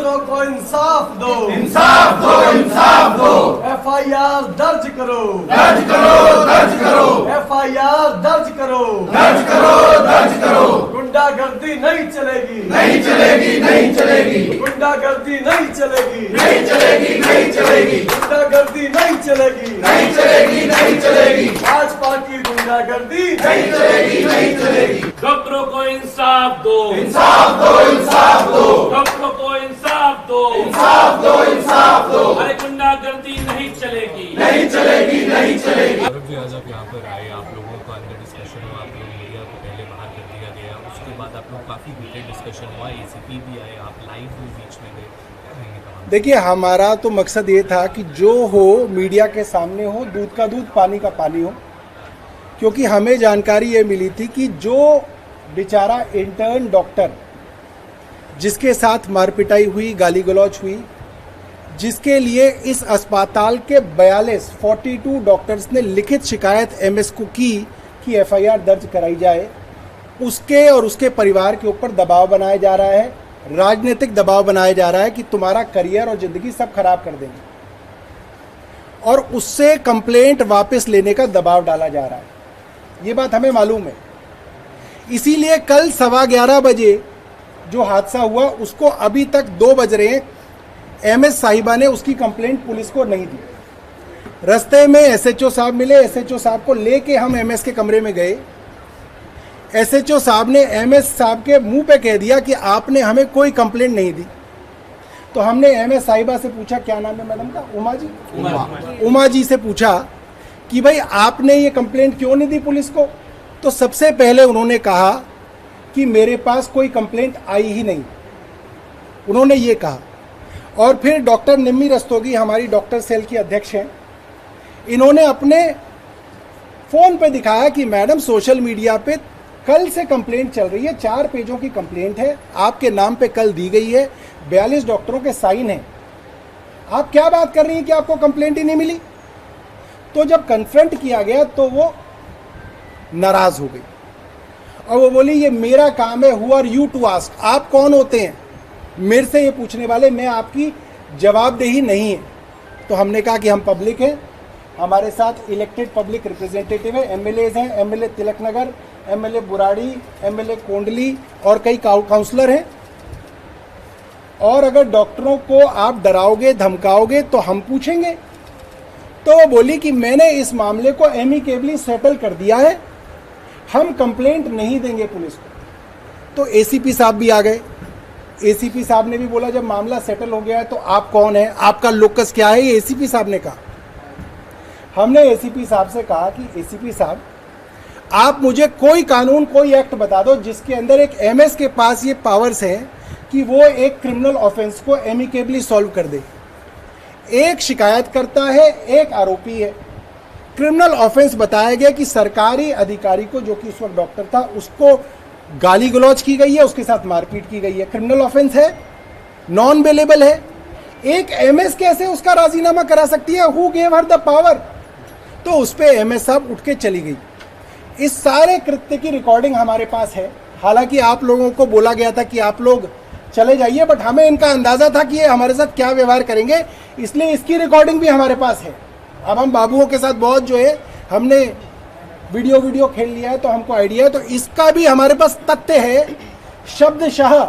डॉक्टरों को इंसाफ दो, इंसाफ दो, इंसाफ दो। FIR दर्ज करो, दर्ज करो, दर्ज करो। FIR दर्ज करो, दर्ज करो, दर्ज करो। गुंडागर्दी नहीं चलेगी, नहीं चलेगी, नहीं चलेगी। गुंडागर्दी नहीं चलेगी, नहीं चलेगी, नहीं चलेगी। गुंडागर्दी नहीं चलेगी, नहीं चलेगी, नहीं चलेगी। भाजपा की गुंडागर्दी नहीं चलेगी, नहीं चलेगी। डॉक्टरों को इंसाफ दो, इंसाफ दो, इंसाफ दो। डॉक्टरों को इंसाफ दो, इंसाफ दो, इंसाफ दो। अरे गुंडागर्दी नहीं चलेगी, नहीं चलेगी, नहीं चलेगी। गौरव जी, आज आप यहाँ पर आए, आप लोगों का अंदर डिस्कशन हुआ, आप लोग मीडिया को पहले बाहर कर दिया गया, उसके बाद आप लोग काफ़ी हीटेड डिस्कशन हुआ, ACP भी आए, आप लाइव भी बीच में गए, क्या कहेंगे तमाम? देखिए, हमारा तो मकसद ये था कि जो हो मीडिया के सामने हो, दूध का दूध पानी का पानी हो, क्योंकि हमें जानकारी ये मिली थी कि जो बेचारा इंटर्न डॉक्टर जिसके साथ मारपिटाई हुई, गाली गलौज हुई, जिसके लिए इस अस्पताल के 42 डॉक्टर्स ने लिखित शिकायत MS को की कि FIR दर्ज कराई जाए, उसके और उसके परिवार के ऊपर दबाव बनाया जा रहा है, राजनीतिक दबाव बनाया जा रहा है कि तुम्हारा करियर और ज़िंदगी सब खराब कर देंगे, और उससे कंप्लेंट वापस लेने का दबाव डाला जा रहा है। ये बात हमें मालूम है। इसीलिए कल 11:15 बजे जो हादसा हुआ, उसको अभी तक 2 बज रहे हैं, MS साहिबा ने उसकी कंप्लेंट पुलिस को नहीं दी। रास्ते में SHO साहब मिले, SHO साहब को लेके हम MS के कमरे में गए। SHO साहब ने MS साहब के मुंह पे कह दिया कि आपने हमें कोई कंप्लेंट नहीं दी। तो हमने MS साहिबा से पूछा, क्या नाम है मैडम का? उमा जी से पूछा कि भाई आपने ये कंप्लेंट क्यों नहीं दी पुलिस को? तो सबसे पहले उन्होंने कहा कि मेरे पास कोई कंप्लेंट आई ही नहीं, उन्होंने ये कहा। और फिर डॉक्टर निम्मी रस्तोगी, हमारी डॉक्टर सेल की अध्यक्ष हैं, इन्होंने अपने फ़ोन पे दिखाया कि मैडम सोशल मीडिया पे कल से कंप्लेंट चल रही है, 4 पेजों की कंप्लेंट है, आपके नाम पे कल दी गई है, 42 डॉक्टरों के साइन हैं, आप क्या बात कर रही हैं कि आपको कंप्लेंट ही नहीं मिली? तो जब कन्फ्रंट किया गया तो वो नाराज़ हो गई और वो बोली, ये मेरा काम है, who are you to ask, आप कौन होते हैं मेरे से ये पूछने वाले, मैं आपकी जवाबदेही नहीं है। तो हमने कहा कि हम पब्लिक हैं, हमारे साथ इलेक्टेड पब्लिक रिप्रेजेंटेटिव है, MLAs हैं, MLA Tilaknagar, MLA Burari, MLA Kondli और कई काउंसलर हैं, और अगर डॉक्टरों को आप डराओगे धमकाओगे तो हम पूछेंगे। तो वो बोली कि मैंने इस मामले को एमिकेबली सेटल कर दिया है, हम कंप्लेंट नहीं देंगे पुलिस को। तो ACP साहब भी आ गए। ACP साहब ने भी बोला, जब मामला सेटल हो गया है तो आप कौन है, आपका लोकस क्या है, ये ACP साहब ने कहा। हमने ACP साहब से कहा कि ACP साहब, आप मुझे कोई कानून, कोई एक्ट बता दो जिसके अंदर एक MS के पास ये पावर्स हैं कि वो एक क्रिमिनल ऑफेंस को एमिकेबली सॉल्व कर दे। एक शिकायत करता है, एक आरोपी है। क्रिमिनल ऑफेंस बताया गया कि सरकारी अधिकारी को, जो कि उस वक्त डॉक्टर था, उसको गाली गलौज की गई है, उसके साथ मारपीट की गई है, क्रिमिनल ऑफेंस है, नॉन बेलेबल है। एक MS कैसे उसका राजीनामा करा सकती है? Who gave her the power? तो उस पर MS साहब उठ के चली गई। इस सारे कृत्य की रिकॉर्डिंग हमारे पास है। हालांकि आप लोगों को बोला गया था कि आप लोग चले जाइए, बट हमें इनका अंदाजा था कि ये हमारे साथ क्या व्यवहार करेंगे, इसलिए इसकी रिकॉर्डिंग भी हमारे पास है। अब हम बाबुओं के साथ बहुत जो है हमने वीडियो खेल लिया है, तो हमको आइडिया है, तो इसका भी हमारे पास तथ्य है शब्दशः,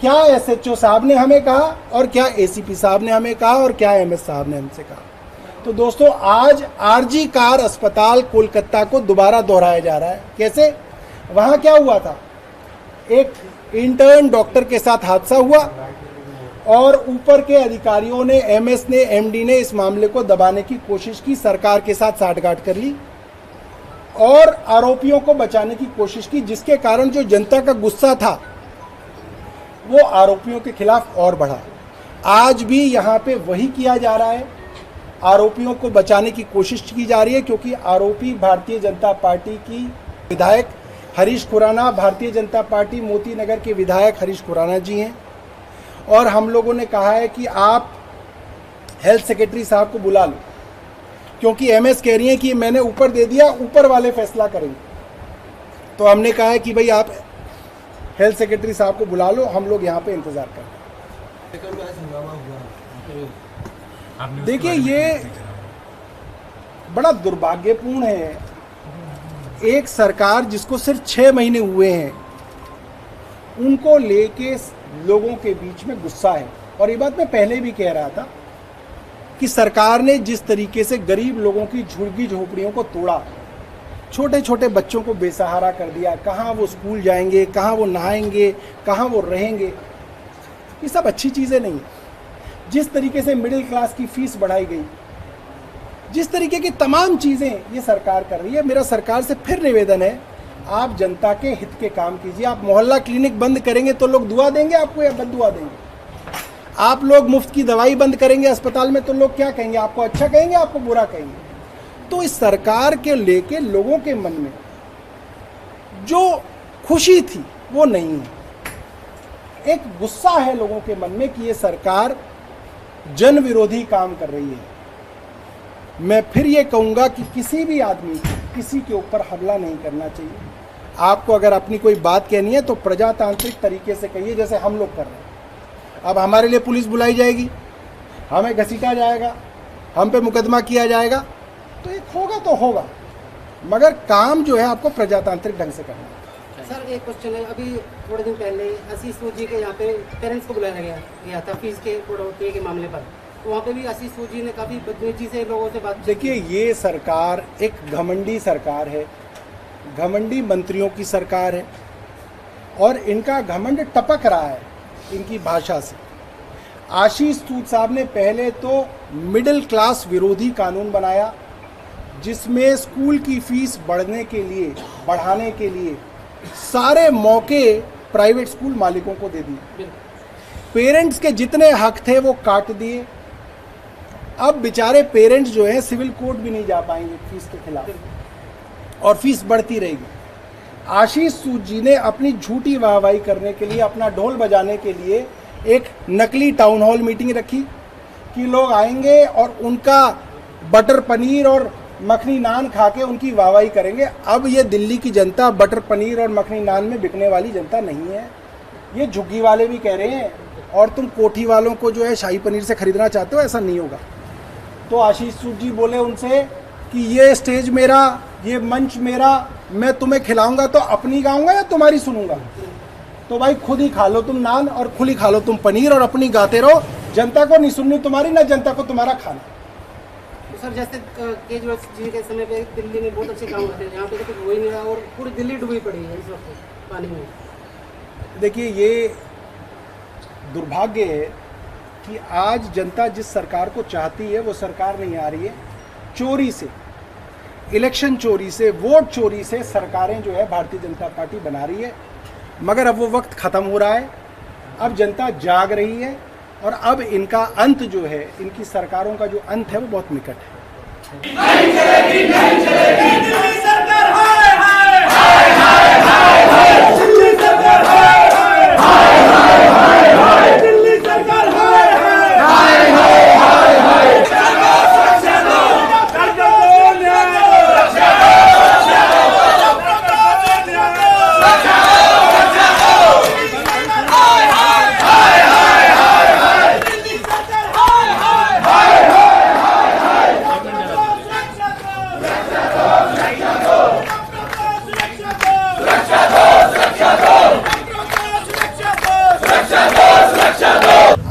क्या SHO साहब ने हमें कहा और क्या ACP साहब ने हमें कहा और क्या MS साहब ने हमसे कहा। तो दोस्तों, आज RG कार अस्पताल कोलकाता को दोबारा दोहराया जा रहा है। कैसे? वहाँ क्या हुआ था, एक इंटर्न डॉक्टर के साथ हादसा हुआ और ऊपर के अधिकारियों ने, MS ने, MD ने इस मामले को दबाने की कोशिश की, सरकार के साथ साठगांठ कर ली और आरोपियों को बचाने की कोशिश की, जिसके कारण जो जनता का गुस्सा था वो आरोपियों के खिलाफ और बढ़ा। आज भी यहाँ पे वही किया जा रहा है, आरोपियों को बचाने की कोशिश की जा रही है, क्योंकि आरोपी भारतीय जनता पार्टी की विधायक हरीश खुराना, भारतीय जनता पार्टी मोती नगर के विधायक हरीश खुराना जी हैं। और हम लोगों ने कहा है कि आप हेल्थ सेक्रेटरी साहब को बुला लो, क्योंकि MS कह रही हैं कि मैंने ऊपर दे दिया, ऊपर वाले फैसला करेंगे। तो हमने कहा है कि भाई आप हेल्थ सेक्रेटरी साहब को बुला लो, हम लोग यहाँ पे इंतज़ार कर रहे हैं। देखिए, ये बड़ा दुर्भाग्यपूर्ण है। एक सरकार जिसको सिर्फ 6 महीने हुए हैं, उनको लेके लोगों के बीच में गुस्सा है। और ये बात मैं पहले भी कह रहा था कि सरकार ने जिस तरीके से गरीब लोगों की झुग्गी झोपड़ियों को तोड़ा, छोटे छोटे बच्चों को बेसहारा कर दिया, कहाँ वो स्कूल जाएंगे, कहाँ वो नहाएंगे, कहाँ वो रहेंगे, ये सब अच्छी चीज़ें नहीं। जिस तरीके से मिडिल क्लास की फीस बढ़ाई गई, जिस तरीके की तमाम चीज़ें ये सरकार कर रही है, मेरा सरकार से फिर निवेदन है, आप जनता के हित के काम कीजिए। आप मोहल्ला क्लिनिक बंद करेंगे तो लोग दुआ देंगे आपको या बद्दुआ देंगे? आप लोग मुफ्त की दवाई बंद करेंगे अस्पताल में तो लोग क्या कहेंगे? आपको अच्छा कहेंगे, आपको बुरा कहेंगे? तो इस सरकार के लेके लोगों के मन में जो खुशी थी वो नहीं है। एक गुस्सा है लोगों के मन में कि ये सरकार जन विरोधी काम कर रही है। मैं फिर ये कहूँगा कि किसी भी आदमी को किसी के ऊपर हमला नहीं करना चाहिए। आपको अगर अपनी कोई बात कहनी है तो प्रजातांत्रिक तरीके से कहिए, जैसे हम लोग कर रहे हैं। अब हमारे लिए पुलिस बुलाई जाएगी, हमें घसीटा जाएगा, हम पे मुकदमा किया जाएगा, तो एक होगा तो होगा, मगर काम जो है आपको प्रजातांत्रिक ढंग से करना है। सर, एक क्वेश्चन है। अभी थोड़े दिन पहले आशीष सूद जी के यहाँ पे पेरेंट्स को बुलाया गया था फीस के कटौती के मामले पर, तो वहाँ पे भी आशीष सूद जी ने काफ़ी बदतमीजी से लोगों से बात। देखिए, ये सरकार एक घमंडी सरकार है, घमंडी मंत्रियों की सरकार है, और इनका घमंड टपक रहा है इनकी भाषा से। आशीष सूद साहब ने पहले तो मिडिल क्लास विरोधी कानून बनाया, जिसमें स्कूल की फीस बढ़ाने के लिए सारे मौके प्राइवेट स्कूल मालिकों को दे दिए। पेरेंट्स के जितने हक थे वो काट दिए। अब बेचारे पेरेंट्स जो हैं सिविल कोर्ट भी नहीं जा पाएंगे फीस के खिलाफ, और फीस बढ़ती रहेगी। आशीष सूद जी ने अपनी झूठी वाहवाही करने के लिए, अपना ढोल बजाने के लिए एक नकली टाउन हॉल मीटिंग रखी कि लोग आएंगे और उनका बटर पनीर और मखनी नान खा के उनकी वाहवाही करेंगे। अब ये दिल्ली की जनता बटर पनीर और मखनी नान में बिकने वाली जनता नहीं है। ये झुग्गी वाले भी कह रहे हैं, और तुम कोठी वालों को जो है शाही पनीर से खरीदना चाहते हो, ऐसा नहीं होगा। तो आशीष सूद जी बोले उनसे कि ये स्टेज मेरा, ये मंच मेरा, मैं तुम्हें खिलाऊंगा तो अपनी गाऊंगा या तुम्हारी सुनूंगा? तो भाई खुद ही खा लो तुम नान, और खुद ही खा लो तुम पनीर, और अपनी गाते रहो। जनता को नहीं सुननी तुम्हारी, ना जनता को तुम्हारा खाना। तो सर, जैसे केजरीवाल जी के समय पे दिल्ली में बहुत अच्छे काम करते हैं, यहाँ पे तो कुछ हो ही नहीं रहा और पूरी दिल्ली डूबी पड़ी है इस वक्त पानी में। देखिए, ये दुर्भाग्य है कि आज जनता जिस सरकार को चाहती है वो सरकार नहीं आ रही है। चोरी से, इलेक्शन चोरी से, वोट चोरी से सरकारें जो है भारतीय जनता पार्टी बना रही है। मगर अब वो वक्त ख़त्म हो रहा है, अब जनता जाग रही है, और अब इनका अंत जो है, इनकी सरकारों का जो अंत है वो बहुत निकट है। नहीं चलेगी, नहीं चलेगी।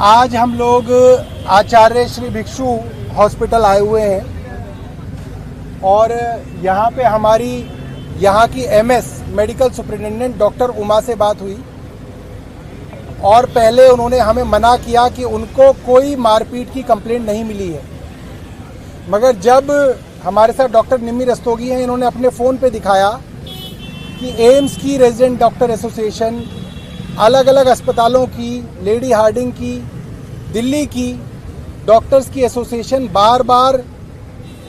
आज हम लोग आचार्य श्री भिक्षु हॉस्पिटल आए हुए हैं, और यहाँ पे हमारी यहाँ की MS medical superintendent doctor Uma से बात हुई, और पहले उन्होंने हमें मना किया कि उनको कोई मारपीट की कंप्लेंट नहीं मिली है। मगर जब हमारे साथ डॉक्टर निम्मी रस्तोगी हैं, इन्होंने अपने फ़ोन पे दिखाया कि एम्स की रेजिडेंट डॉक्टर एसोसिएशन, अलग अलग अस्पतालों की, लेडी हार्डिंग की, दिल्ली की डॉक्टर्स की एसोसिएशन बार बार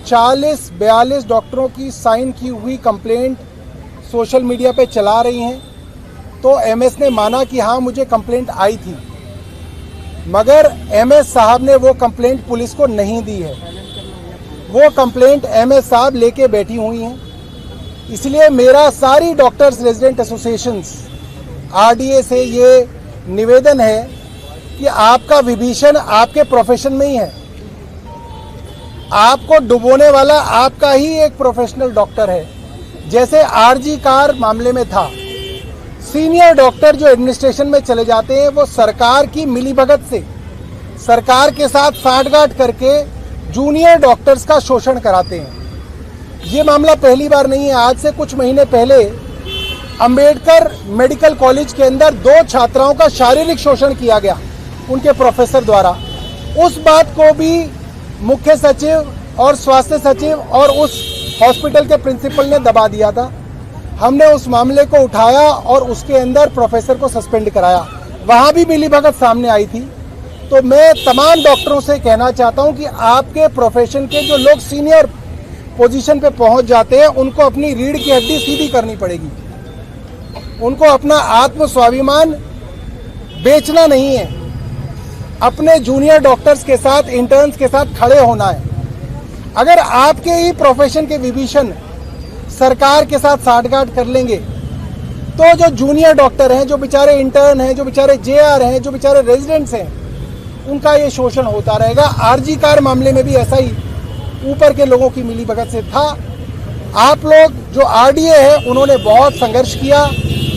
40-42 डॉक्टरों की साइन की हुई कंप्लेंट सोशल मीडिया पे चला रही हैं। तो एमएस ने माना कि हाँ, मुझे कंप्लेंट आई थी, मगर एमएस साहब ने वो कंप्लेंट पुलिस को नहीं दी है। वो कंप्लेंट एमएस साहब लेके बैठी हुई हैं। इसलिए मेरा सारी डॉक्टर्स रेजिडेंट एसोसिएशंस आरडीए से ये निवेदन है कि आपका विभीषण आपके प्रोफेशन में ही है। आपको डुबोने वाला आपका ही एक प्रोफेशनल डॉक्टर है। जैसे आरजी कार मामले में था, सीनियर डॉक्टर जो एडमिनिस्ट्रेशन में चले जाते हैं वो सरकार की मिलीभगत से, सरकार के साथ साठगांठ करके जूनियर डॉक्टर्स का शोषण कराते हैं। ये मामला पहली बार नहीं है। आज से कुछ महीने पहले अंबेडकर मेडिकल कॉलेज के अंदर 2 छात्राओं का शारीरिक शोषण किया गया उनके प्रोफेसर द्वारा। उस बात को भी मुख्य सचिव और स्वास्थ्य सचिव और उस हॉस्पिटल के प्रिंसिपल ने दबा दिया था। हमने उस मामले को उठाया और उसके अंदर प्रोफेसर को सस्पेंड कराया। वहां भी मिलीभगत सामने आई थी। तो मैं तमाम डॉक्टरों से कहना चाहता हूं कि आपके प्रोफेशन के जो लोग सीनियर पोजीशन पे पहुंच जाते हैं उनको अपनी रीढ़ की हड्डी सीधी करनी पड़ेगी। उनको अपना आत्म स्वाभिमान बेचना नहीं है। अपने जूनियर डॉक्टर्स के साथ, इंटर्न्स के साथ खड़े होना है। अगर आपके ही प्रोफेशन के विभीषण सरकार के साथ साठगांठ कर लेंगे तो जो जूनियर डॉक्टर हैं, जो बेचारे इंटर्न हैं, जो बेचारे जेआर हैं, जो बेचारे रेजिडेंट्स हैं, उनका ये शोषण होता रहेगा। आरजी कार मामले में भी ऐसा ही ऊपर के लोगों की मिलीभगत से था। आप लोग जो आरडीए है उन्होंने बहुत संघर्ष किया,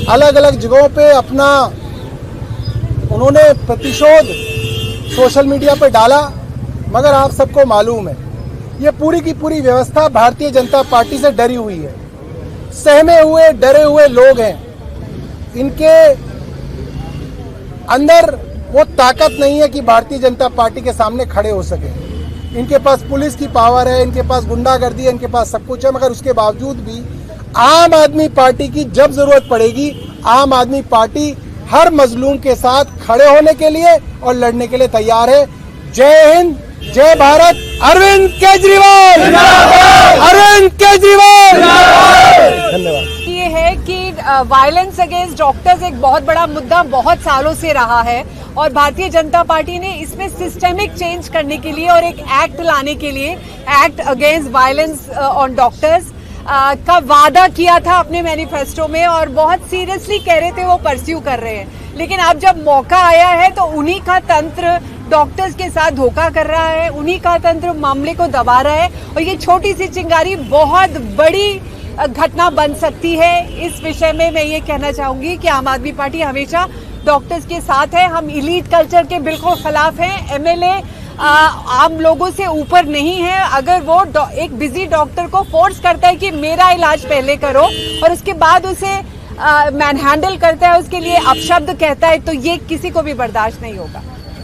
अलग अलग जगहों पे अपना उन्होंने प्रतिशोध सोशल मीडिया पे डाला, मगर आप सबको मालूम है ये पूरी की पूरी व्यवस्था भारतीय जनता पार्टी से डरी हुई है। सहमे हुए, डरे हुए लोग हैं। इनके अंदर वो ताकत नहीं है कि भारतीय जनता पार्टी के सामने खड़े हो सके। इनके पास पुलिस की पावर है, इनके पास गुंडागर्दी है, इनके पास सब कुछ है, मगर उसके बावजूद भी आम आदमी पार्टी की जब जरूरत पड़ेगी, आम आदमी पार्टी हर मजलूम के साथ खड़े होने के लिए और लड़ने के लिए तैयार है। जय हिंद, जय भारत। अरविंद केजरीवाल, अरविंद केजरीवाल। धन्यवाद। ये है कि वायलेंस अगेंस्ट डॉक्टर्स एक बहुत बड़ा मुद्दा बहुत सालों से रहा है और भारतीय जनता पार्टी ने इसमें सिस्टेमिक चेंज करने के लिए और एक एक्ट लाने के लिए, act against violence on doctors का वादा किया था अपने मैनिफेस्टो में और बहुत सीरियसली कह रहे थे वो परस्यू कर रहे हैं। लेकिन अब जब मौका आया है तो उन्हीं का तंत्र डॉक्टर्स के साथ धोखा कर रहा है, उन्हीं का तंत्र मामले को दबा रहा है और ये छोटी सी चिंगारी बहुत बड़ी घटना बन सकती है। इस विषय में मैं ये कहना चाहूंगी कि आम आदमी पार्टी हमेशा डॉक्टर्स के साथ है। हम इलीट कल्चर के बिल्कुल खिलाफ हैं। एमएलए आम लोगों से ऊपर नहीं है। अगर वो एक बिजी डॉक्टर को फोर्स करता है कि मेरा इलाज पहले करो और उसके बाद उसे मैनहैंडल करता है, उसके लिए अपशब्द कहता है, तो ये किसी को भी बर्दाश्त नहीं होगा।